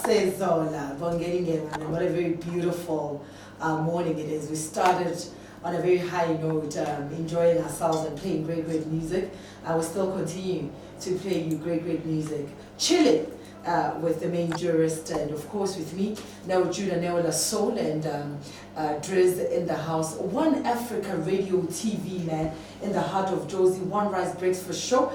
Sezola, Bongeringema, what a very beautiful morning it is. We started on a very high note, enjoying ourselves and playing great, great music. I will still continue to play you great, great music. Chilling with the main jurist, and of course with me, now Judah Neola Soul and Driz in the house. One Africa Radio TV, man, in the heart of Josie. One Rice Breaks for Show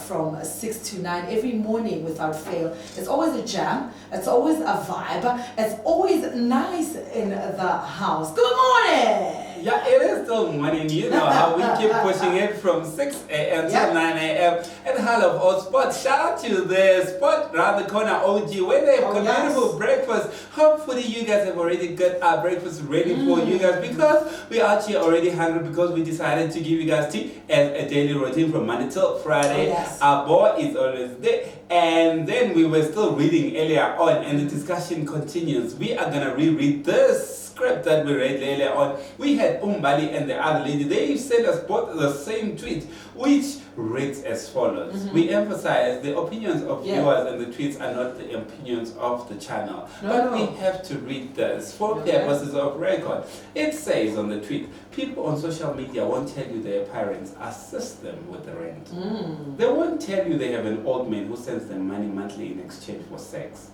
from 6 to 9 every morning without fail. It's always a jam, it's always a vibe, it's always nice in the house. Good morning! Yeah, it is still morning. You know how we keep pushing it from 6 a.m. to 9 a.m. at Hall of All Sports. Shout out to the spot around the corner, OG, where they have beautiful breakfast. Hopefully you guys have already got our breakfast ready for you guys, because we are actually already hungry, because we decided to give you guys tea as a daily routine from Monday till Friday. Our boy is always there. And then we were still reading earlier on, and the discussion continues. We are going to reread this script that we read earlier on. We had Umbali and the other lady. They sent us both the same tweet, which reads as follows. We emphasize the opinions of viewers and the tweets are not the opinions of the channel. We have to read this for purposes of record. It says on the tweet, people on social media won't tell you their parents assist them with the rent. They won't tell you they have an old man who sends them money monthly in exchange for sex.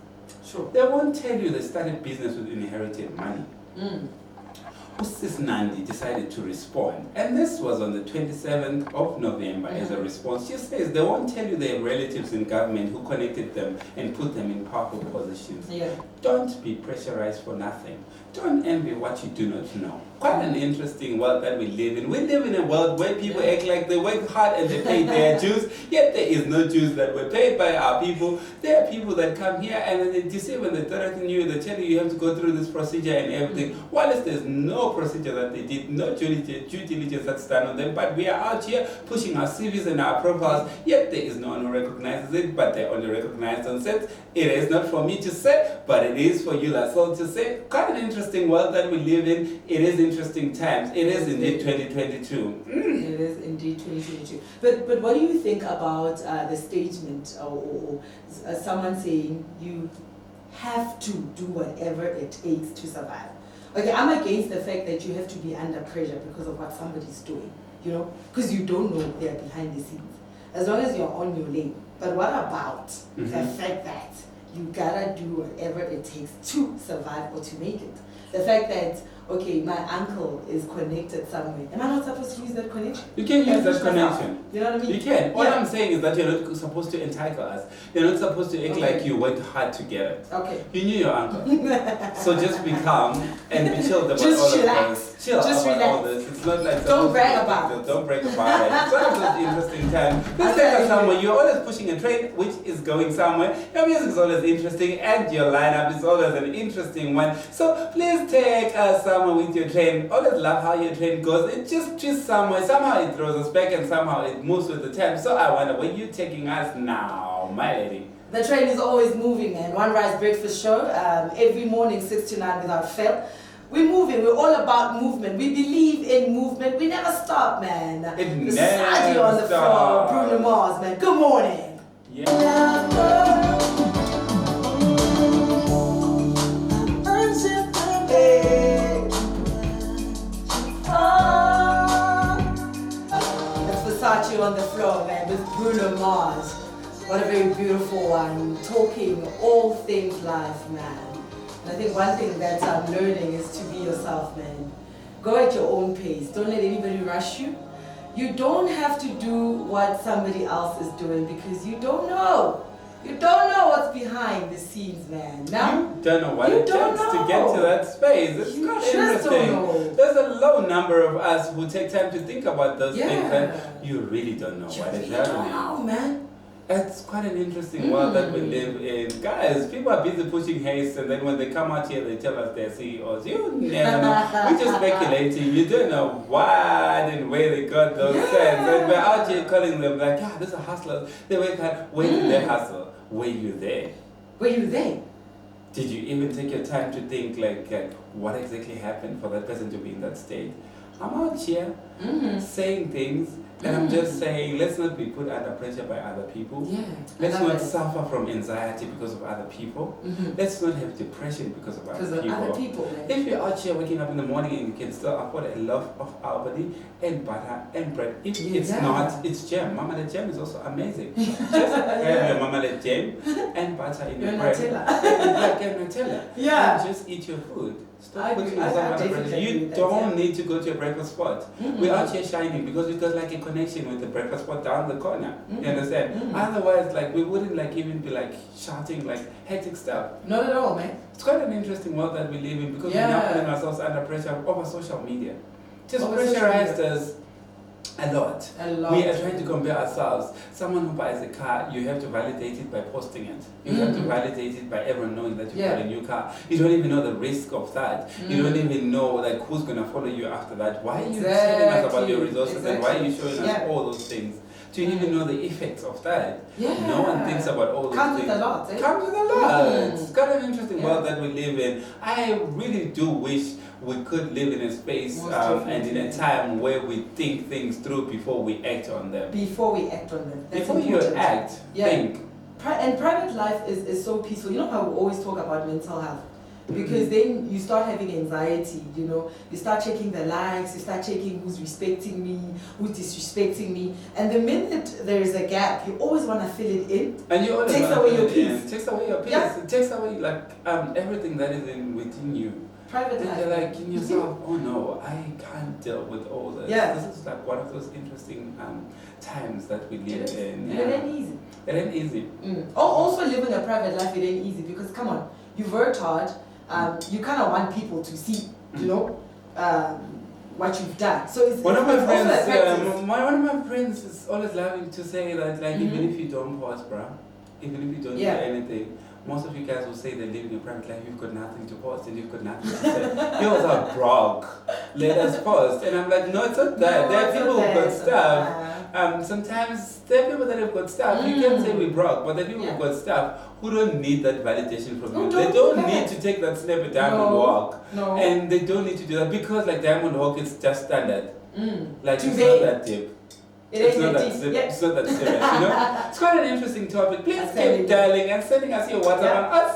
They won't tell you they started business with inherited money. Usis Nandi decided to respond, and this was on the 27th of November as a response. She says they won't tell you they have relatives in government who connected them and put them in powerful positions. Don't be pressurized for nothing. Don't envy what you do not know. Quite an interesting world that we live in. We live in a world where people act like they work hard and they pay their dues, yet there is no dues that were paid by our people. There are people that come here and then you see when they threaten you, they tell you have to go through this procedure and everything. While there's no procedure that they did, no due diligence that's done on them, but we are out here pushing our CVs and our profiles, yet there is no one who recognizes it, but they only recognize on set. It is not for me to say, but it is for you, that's all to say. Quite an interesting world that we live in. It is interesting times. It is indeed 2022. It is indeed 2022. But what do you think about the statement or someone saying you have to do whatever it takes to survive? Okay, I'm against the fact that you have to be under pressure because of what somebody's doing, you know, because you don't know they're behind the scenes. As long as you're on your lane. But what about the fact that you gotta do whatever it takes to survive or to make it? The fact that, okay, my uncle is connected somewhere. Am I not supposed to use that connection? You can use that connection. You know what I mean? You can. All I'm saying is that you're not supposed to entitle us. You're not supposed to act like you went hard to get it. Okay. You knew your uncle. So just be calm and be chilled about just all relax. of this. Chill just about relax. all this. It's not like don't brag about it. Don't brag about it. It's one of those interesting times. Please take us somewhere. You're always pushing a train which is going somewhere. Your music is always interesting and your lineup is always an interesting one. So please take us somewhere with your train. Always love how your train goes. It just twists somewhere. Somehow it throws us back and somehow it moves with the time. So I wonder, where you taking us now, my lady? The train is always moving, man. One Rice Breakfast Show, every morning 6 to 9 without fail. We're moving. We're all about movement. We believe in movement. We never stop, man. It the never on the floor, stops. Bruno Mars, man. Good morning. Versace on the floor, man, with Bruno Mars. What a very beautiful one. Talking all things life, man. And I think one thing that I'm learning is to be yourself, man. Go at your own pace. Don't let anybody rush you. You don't have to do what somebody else is doing because you don't know. You don't know what's behind the scenes, man. Now, you don't know what it takes to get to that space. It's not interesting. There's a low number of us who take time to think about those things, and you really don't know what is happening. You don't know, man. It's quite an interesting world that we live in. Guys, people are busy pushing haste, and then when they come out here, they tell us they're CEOs. You never know. We're just speculating. You don't know what and where they got those cents. And we're out here calling them like, yeah, these are hustlers. They work hard. Where did they hustle? Were you there? Were you there? Did you even take your time to think like what exactly happened for that person to be in that state? I'm out here saying things And I'm just saying, let's not be put under pressure by other people. Yeah. Let's not suffer from anxiety because of other people. Let's not have depression because of other people. If you're out here waking up in the morning and you can still afford a loaf of albany and butter and bread, if it's not, it's jam. Mama the jam is also amazing. Just have your mama the jam and butter in your bread. And Nutella. And just eat your food. Stop putting yourself under pressure. You don't need to go to a breakfast spot. We're out here shining because we've got like a connection with the breakfast spot down the corner. You understand? Otherwise, like we wouldn't like even be like shouting like hectic stuff. Not at all, man. It's quite an interesting world that we live in because we're now putting ourselves under pressure over social media. Just pressurized us a lot. We are trying to compare ourselves. Someone who buys a car, you have to validate it by posting it. You have to validate it by everyone knowing that you got a new car. You don't even know the risk of that. You don't even know like who's gonna follow you after that. Why are you telling us about your resources and why are you showing us all those things? Do you even know the effects of that? No one thinks about all those things. Comes with a lot. Comes with a lot. It's got an interesting world that we live in. I really do wish we could live in a space and in a time where we think things through before we act on them. Before we act on them. That's before important. You act, think. And private life is so peaceful. You know how we always talk about mental health? Because then you start having anxiety, you know. You start checking the likes, you start checking who's respecting me, who's disrespecting me. And the minute there is a gap, you always want to fill it in. And you always takes away your peace. It takes away your peace. It takes away like everything that is within you. Private life. You're like in yourself, oh no, I can't deal with all this. This is like one of those interesting times that we live in. It ain't easy. It ain't easy. Also living a private life, it ain't easy because come on, you've worked hard. You kind of want people to see, you know, what you've done. So it's one of my friends is always loving to say that like even if you don't pause, bruh, even if you don't do anything, most of you guys will say they're living a private life, you've got nothing to post and you've got nothing to say. Yours are broke. Let us post. And I'm like, no, it's not that. There are people who've got stuff. Sometimes there are people that have got stuff. You can't say we're broke, but there are people who've got stuff who don't need that validation from you. They don't need to take that step at Diamond Walk. And they don't need to do that because like Diamond Walk is just standard. Like it's not that deep. It's not that serious, you know? It's quite an interesting topic. Please keep dialing and sending us your WhatsApp on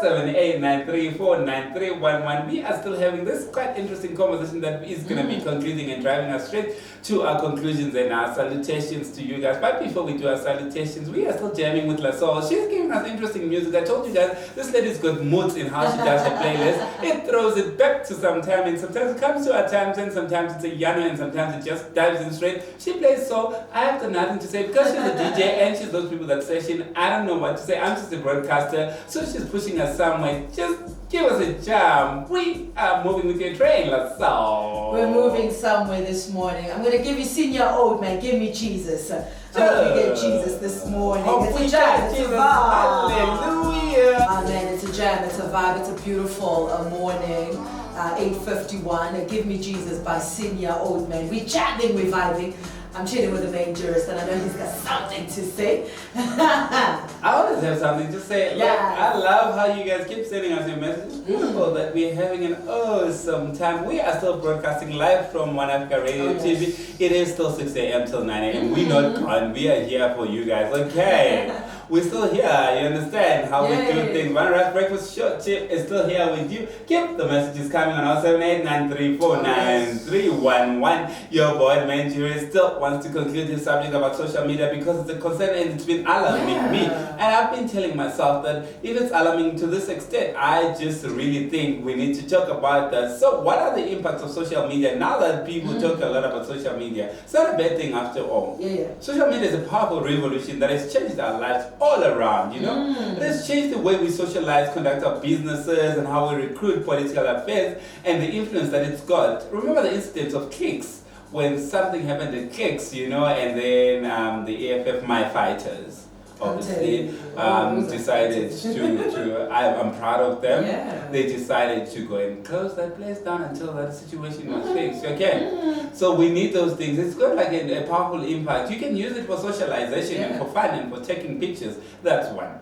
07893493111. We are still having this quite interesting conversation that is going to be concluding and driving us straight to our conclusions and our salutations to you guys. But before we do our salutations, we are still jamming with La Soul. She's giving us interesting music. I told you guys, this lady's got moods in how she does her playlist. It throws it back to some time, and sometimes it comes to our times, and sometimes it's a Yano, and sometimes it just dives in straight. She plays soul. I've got nothing to say because she's a DJ and she's those people that session. I don't know what to say. I'm just a broadcaster, so she's pushing us somewhere. Just give us a jam. We are moving with your train, let's go. We're moving somewhere this morning. I'm gonna give you senior old man. Give me Jesus. I'm gonna get Jesus this morning. It's a jam. It's a vibe. Hallelujah. Amen. It's a jam. It's a vibe. It's a beautiful morning. 8:51. Give me Jesus by Senior Old Man. We're chatting, we're vibing. I'm chilling with the main jurist and I know he's got something to say. I always have something to say. Like, I love how you guys keep sending us your messages. Beautiful that we're having an awesome time. We are still broadcasting live from One Africa Radio TV. It is still 6 a.m. till 9 a.m. We're not gone. We are here for you guys. Okay. We're still here, you understand how we do things. One Rice Breakfast Short Chip is still here with you. Keep the messages coming on 07893493111. Your boy, the man jurist, still wants to conclude his subject about social media because it's a concern and it's been alarming me. And I've been telling myself that if it's alarming to this extent, I just really think we need to talk about that. So what are the impacts of social media now that people talk a lot about social media? It's not a bad thing after all. Social media is a powerful revolution that has changed our lives all around, you know. It has changed the way we socialize, conduct our businesses, and how we recruit political affairs, and the influence that it's got. Remember the incidents of clicks, when something happened at clicks, you know, and then the AFF My Fighters obviously decided to I'm proud of them. They decided to go and close that place down until that situation was fixed. Okay, so we need those things. It's got like a powerful impact. You can use it for socialization and for fun and for taking pictures. That's one.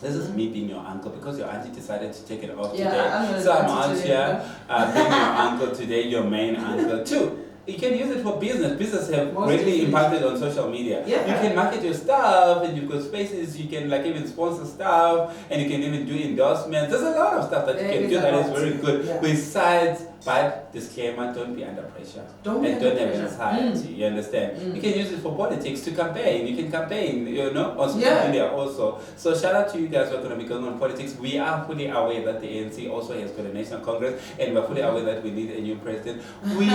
This is me being your uncle because your auntie decided to take it off today. So I'm out here being your uncle today, your main uncle. Two, You can use it for business. Business have Most greatly definitely. impacted on social media. Yeah. You can market your stuff, and you've got spaces. You can like even sponsor stuff, and you can even do endorsements. There's a lot of stuff that you There can is do a that is lot. very good. Yeah. Besides, but disclaimer: don't be under pressure. Don't be and under don't have pressure. anxiety. You understand? You can use it for politics to campaign. You can campaign, on social Yeah. media also. So shout out to you guys who are going to be going on politics. We are fully aware that the ANC also has got a national congress, and we're fully aware that we need a new president. We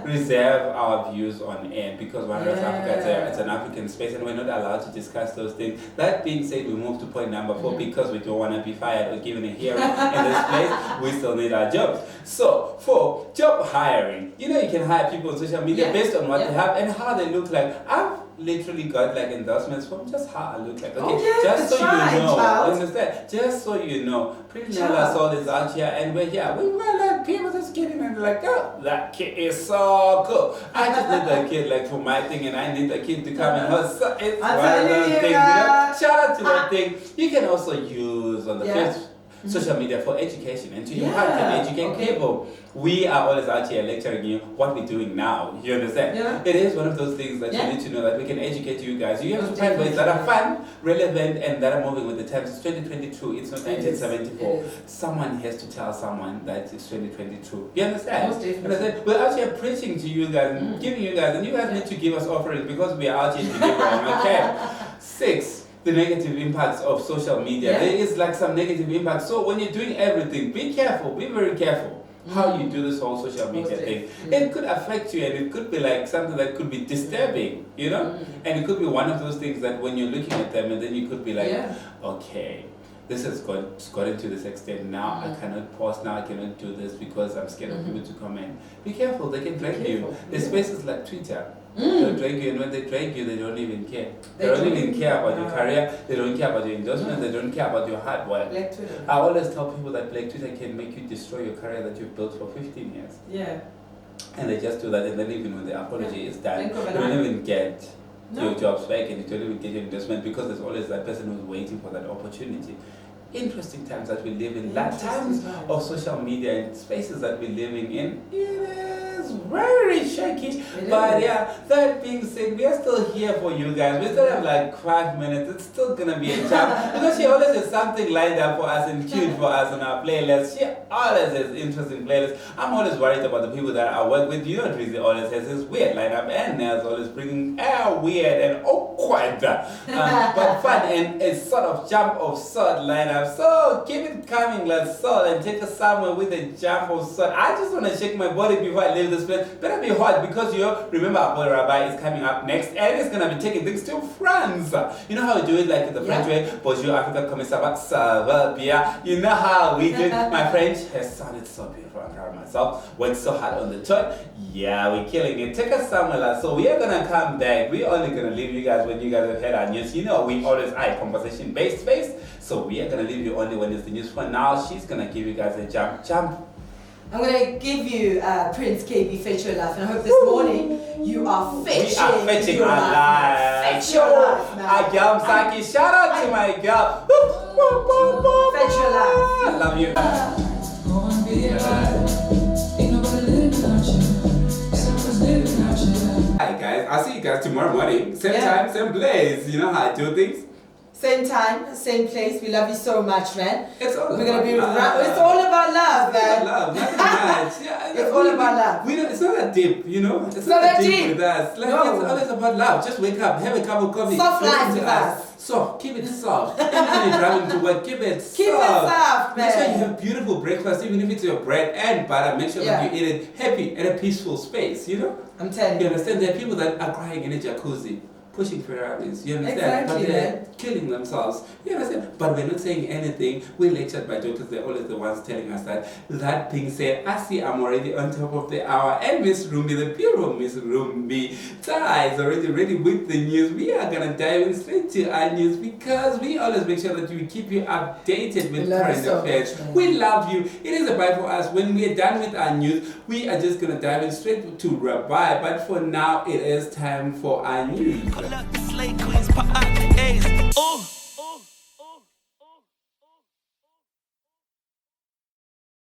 reserve our views on air because one of Africa, it's an African space, and we're not allowed to discuss those things. That being said, we move to point number 4 because we don't want to be fired or given a hearing in this place. We still need our jobs. So for job hiring, you can hire people on social media based on what they have and how they look like. I've literally got like endorsements from just how I look like. Okay, just so you know, understand? Just so you know, Pretty Nella Soul is out here and we're here. We were like people just getting and like, oh, that kid is so cool. I just need that kid like for my thing, and I need the kid to come and host. So it's one of those things. Shout out to that thing. You can also use on the first social media for education and to impact and educate people. We are always out here lecturing you what we're doing now. You understand? Yeah. It is one of those things that you need to know that we can educate you guys. You have to find ways that are fun, relevant, and that are moving with the times. It's 2022. It's not 1974. Someone has to tell someone that it's 2022. You understand? Most definitely. We're out here preaching to you guys and giving you guys, and you guys need to give us offerings because we are out here delivering. Okay. 6. The negative impacts of social media. There is like some negative impacts. So when you're doing everything, be careful, be very careful how you do this whole social media thing. It could affect you, and it could be like something that could be disturbing, and it could be one of those things that when you're looking at them and then you could be like, okay, this has gotten to this extent now. I cannot pause now. I cannot do this because I'm scared of people to comment. Be careful, they can drag you. There's spaces like Twitter. They'll drag you, and when they drag you, they don't even care. They don't even care about your career. They don't care about your endorsements. They don't care about your hard work. I always tell people that Black Twitter can make you destroy your career that you've built for 15 years. Yeah. And they just do that, and then even when the apology is done, you don't even get your jobs back, and you don't even get your endorsement because there's always that person who's waiting for that opportunity. Interesting times that we live in, times of social media and spaces that we're living in. It is very shaky. But that being said, we are still here for you guys. We still have like 5 minutes. It's still gonna be a chat because she always has something lined up for us and cute for us on our playlist. She always has interesting playlists. I'm always worried about the people that I work with. Rizzy always has this weird lineup, and Nels always bringing weird and awkward but fun and a sort of jump of sword lineup. So keep it coming, let's sword, and take us somewhere with a jump of sword. I just want to shake my body before I leave this place. Better be hot because remember our boy Rabbi is coming up next, and he's gonna be taking things to France. You know how we do it like the French way? Bonjour Africa, comment ça va? Ça va bien. You know how we do it. My French has sounded so beautiful. I'm proud of myself. Worked so hard on the tour. Yeah, we're killing it. Take us somewhere else. So we are gonna come back. We're only gonna leave you guys when you guys have heard our news. We always are conversation based space. So we are gonna leave you only when it's the news. For now, she's gonna give you guys a jump. I'm gonna give you Prince KB Fetch Your Life, and I hope this morning you are fetching. We are fetching our life. Fetch your life, man. Our girl Saki, shout out to my girl. Fetch your life. I love you. Hi guys, I'll see you guys tomorrow morning. Same time, same place. You know how I do things. Same time, same place. We love you so much, man. It's all We're about gonna be love. It's all about love, man. It's all about love, nothing much. It's all about love. It's not that deep, It's not that deep deep with us. Like, no. It's always about love. Just wake up, have a cup of coffee. Soft life with us. us. Soft, keep it soft. Even when you're driving to work, keep it soft. Keep it soft, man. Make sure you have beautiful breakfast, even if it's your bread and butter. Make sure that you eat it happy in a peaceful space, I'm telling you. You understand? There are people that are crying in a jacuzzi, pushing Ferraris, you understand? Exactly, but they're killing themselves, you understand? But we're not saying anything. We're lectured by doctors. They're always the ones telling us that. That being said, I see I'm already on top of the hour, and Miss Rumbi, the beautiful Miss Rumbi, Tara is already ready with the news. We are gonna dive in straight to our news because we always make sure that we keep you updated with current affairs. We love you. It is a bye for us. When we are done with our news, we are just gonna dive in straight to Rabbi. But for now, it is time for our news. Pull up the slay queens, pop out the A's. Ooh.